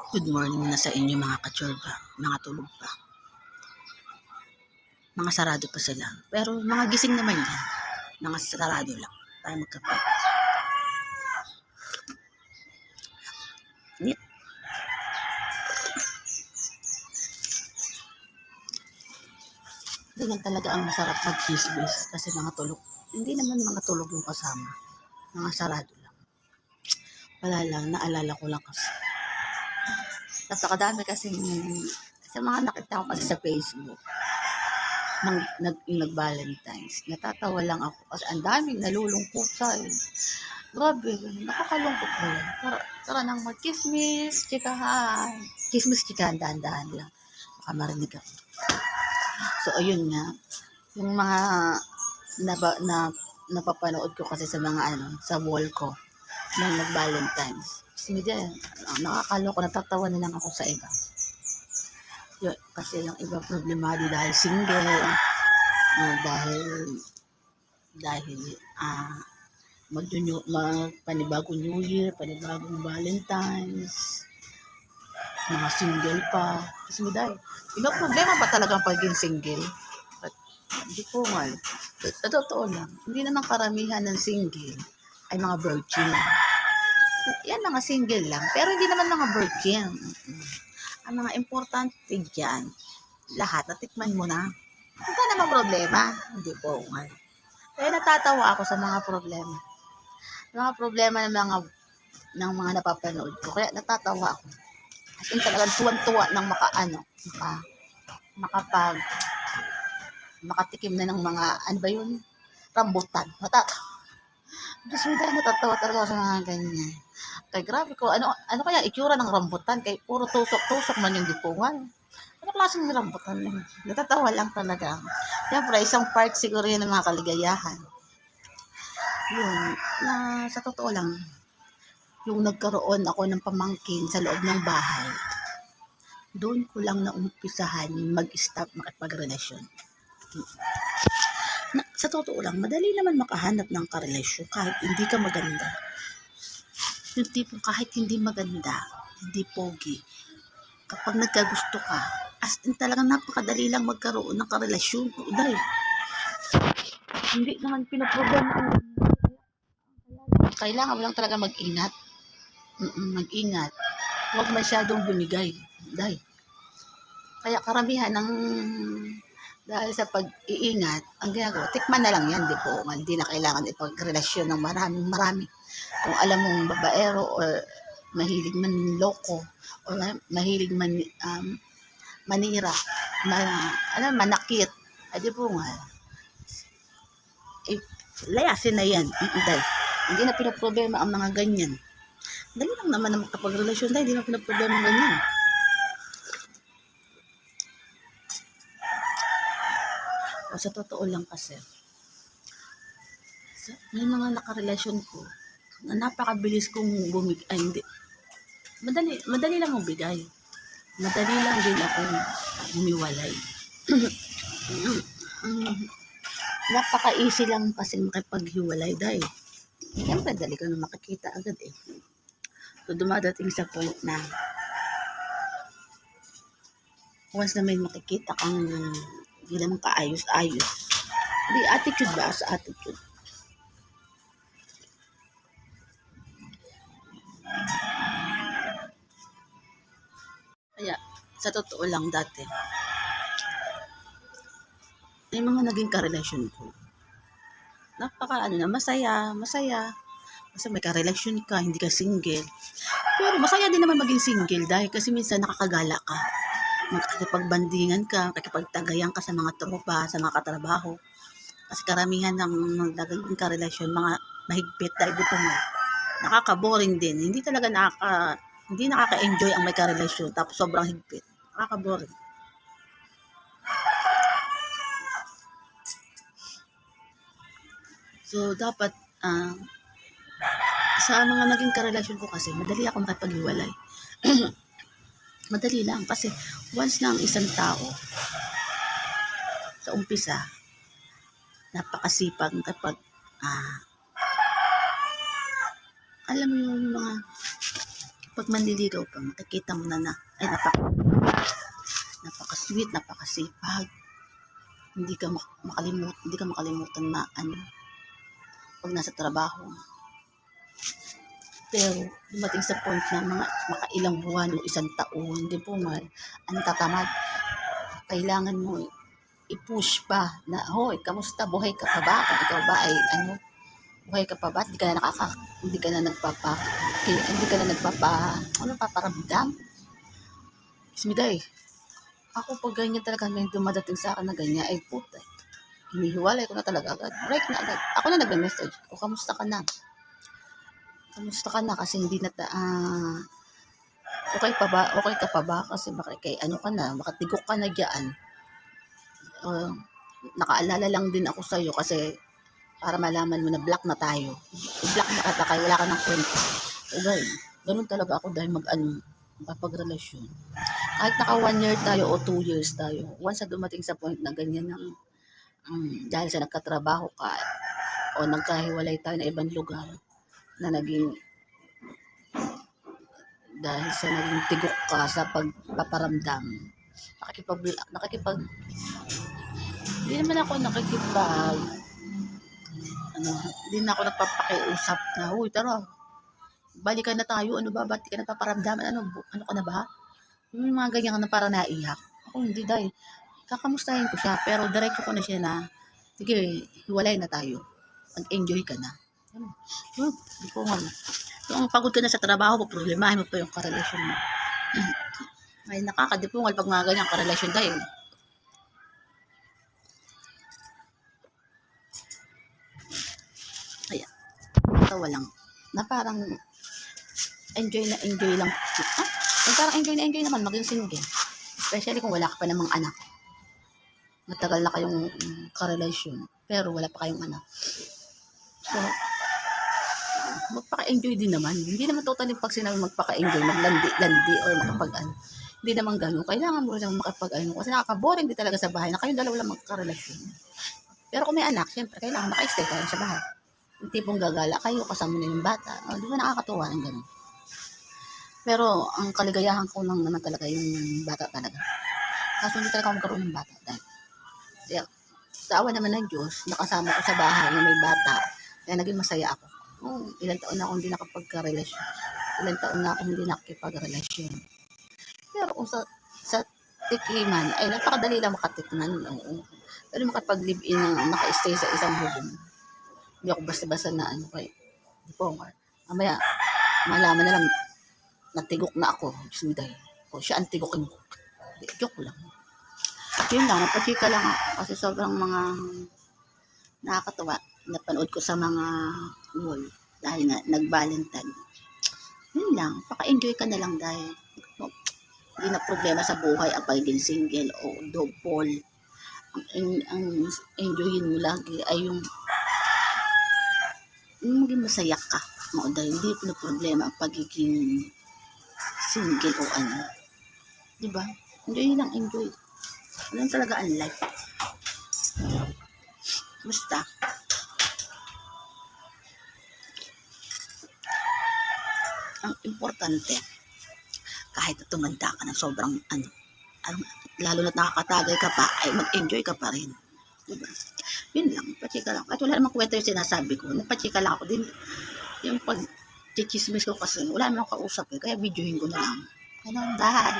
Good morning na sa inyo mga kachorba, mga tulog pa. Mga sarado pa sila. Pero mga gising naman yan. Mga sarado lang. Tayo magkape. Nit. Ganyan talaga ang masarap mag-kismis kasi mga tulog. Hindi naman mga tulog yung kasama. Mga sarado lang. Wala lang, naalala ko lang kasi. Napakadami kasi sa mga nakita ko kasi sa Facebook nag-Valentine's. Natatawa lang ako kasi ang daming nalulungkot sa grabe, nakakalungkot ba yan? Tara nang mag-kismis, chikahan. Kismis, chikahan, dahan-dahan lang. Baka marinig ako. So, ayun nga. Yung mga napapanood ko kasi sa mga sa wall ko nung nag-Valentine's. Kasi medyo, nakakaloko, natatawa na lang ako sa iba. Yun, kasi yung iba problemado dahil single, dahil panibagong New Year, panibagong Valentine's, mga single pa. Kasi dahil, iba problema ba talagang pagiging single? Hindi ko nga. Sa totoo lang, hindi naman karamihan ng single ay mga virgin. Yan, mga single lang. Pero hindi naman mga virgin. Ang mga importante dyan, lahat, natikman mo na. Hindi naman problema. Hindi po nga. Kaya natatawa ako sa mga problema. Mga problema ng mga napapanood ko. Kaya natatawa ako. As in talagang tuwan-tuwa ng makatikim na ng mga, ano ba yun? Rambutan. Diyos mo dahil natatawa talaga ako sa mga ganyan. Kaya grabe ko, ano kaya itsura ng rambutan? Kaya puro tusok-tusok man yung dipungan. Ano klaseng rambutan yun? Natatawa lang talaga. Siyempre, isang part siguro yun ng mga kaligayahan. Yun, na sa totoo lang, yung nagkaroon ako ng pamangkin sa loob ng bahay, doon ko lang naumpisahan mag-stop makipagrelasyon. Sa totoo lang, madali naman makahanap ng karelasyon kahit hindi ka maganda. Yung tipong kahit hindi maganda, hindi pogi, kapag nagkagusto ka, as in talagang napakadali lang magkaroon ng karelasyon. Dahil, hindi naman pinaproblema. Kailangan mo lang talaga mag-ingat. Mag-ingat. Huwag masyadong bumigay. Dahil, kaya karamihan ng dahil sa pag-iingat, ang ginagawa, tikman na lang yan, di po. Hindi na kailangan ipagrelasyon ng marami. Kung alam mong babaero or mahilig man loko or mahilig man manira, manakit, di po nga, layasin na yan. Dahil, hindi na pinaproblema ang mga ganyan. Dali lang naman na makapagrelasyon dahil hindi na pinaproblema ang ganyan. O sa totoo lang kasi, may mga nakarelasyon ko na napakabilis kong hindi. Madali lang bigay. Madali lang din ako humiwalay. Napaka-easy lang kasi makipaghiwalay dahil siyempre dali ko na makikita agad eh. So dumadating sa point na once na may makikita kang hindi naman kaayos-ayos, di attitude ba sa attitude? Kaya sa totoo lang dati, may mga naging karelasyon ko. Masaya. Kasi may karelasyon ka, hindi ka single. Pero masaya din naman maging single dahil kasi minsan nakakagala ka. Magkakapagbandingan ka, kakipagtagayan ka sa mga tropa, sa mga katrabaho. Kasi karamihan ng naging karelasyon, mga mahigpit dahil dito mo. Nakaka-boring din. Hindi nakaka-enjoy ang may karelasyon tapos sobrang higpit. Nakaka-boring. So, dapat, sa mga naging karelasyon ko kasi, madali ako makipaghiwalay. Madali lang kasi once na ang isang tao sa umpisa, napakasipag kapag alam mo yung mga Pag manliligaw ka, makikita mo na ay napaka-sweet, napakasipag. Hindi ka makalimutan na pag nasa trabaho. Pero dumating sa point na mga makailang buwan o isang taon, di po mal, ang tatamad. Kailangan mo i-push pa na, hoy, kamusta? Buhay ka pa ba? Kung ikaw ba ay buhay ka pa ba? Hindi ka na paparamdam. Ismiday, ako pag ganyan talaga may dumadating sa akin na ganyan, ay puta. Hinihiwalay ko na talaga agad. Break na agad. Ako na nagme-message. O, kamusta ka na? Kamusta ka na? Kasi hindi na, okay pa ba? Okay ka pa ba? Kasi baka ka na, makatigok ka na dyan. Nakaalala lang din ako sa'yo kasi para malaman mo na black na tayo. I-black na kita kaya wala ka ng kwenta. Okay, ganun talaga ako dahil magpapagrelasyon. Kahit naka 1 year tayo o 2 years tayo, once na dumating sa point na ganyan ng dahil sa nagkatrabaho ka o nagkahiwalay tayo na ibang lugar na naging dahil sa naging tigok ka sa pagpaparamdam, hindi naman ako hindi na ako nagpapakiusap na, uy, tara, balikan na tayo, ano ba, ba't di ka nagpaparamdaman, ano ka na ba? Yung mga ganyan na para naiyak. Ako hindi, dahil kakamustahin ko siya, pero diretso ko na siya na, sige, hiwalay na tayo, mag-enjoy ka na. Hindi ko nga. Kung pagod ka na sa trabaho, problemahin mo pa yung karelasyon mo. Ay, nakakadipungal pag mga ganyan karelasyon tayo. Kaya, tawa lang. Na parang enjoy lang. Parang enjoy naman maging single. Especially kung wala ka pa namang anak. Matagal na kayong karelasyon, pero wala pa kayong anak. So, magpaka-enjoy din naman. Hindi naman totally pag sinabi magpaka-enjoy, maglandi or hindi naman ganun. Kailangan mo lang kasi nakaka-boring din talaga sa bahay na kayong dalawa lang magkarelasyon. Pero kung may anak, syempre, kailangan maka-stay kayo sa bahay. Yung tipong gagala kayo, kasama na yung bata. Di ba nakakatuwa ng ganun? Pero ang kaligayahan ko lang naman talaga yung bata talaga. Kaso hindi talaga ako magkaroon ng bata. Dahil sa awa naman ng Diyos, nakasama ko sa bahay na may bata. Kaya naging masaya ako. Ilang taon na akong hindi nakapagkarelasyon. Ilang taon na akong hindi nakikipagrelasyon. Pero kung sa tikiman, ay napakadali lang makatikman. Pero makapag-live-in na naka-stay sa isang bubong. Hindi ako basta-basta na kay mamaya, malaman na lang natigok na ako. O siya ang tigokin ko. Joke lang. Yun lang, napachika lang ako. Kasi sobrang mga nakakatawa. Napanood ko sa mga wall. Dahil nga, nag-Valentine. Yun lang, paka-enjoy ka na lang dahil hindi na problema sa buhay ang pagiging single o double. Ang enjoyin mo lagi ay yung maging masaya ka. Dahil hindi na problema ang pagiging single o diba? Enjoy lang, enjoy. Ano talaga ang life. Basta. Ang importante, kahit tumanda ka ng sobrang lalo na nakakatagay ka pa, ay mag-enjoy ka pa rin. Diba? Yun lang, pachika lang. At wala namang kwento yung sinasabi ko. Napachika lang ako din. Yung pag-chichismis ko kasi, wala namang kausap kaya videohin ko na lang. Bye.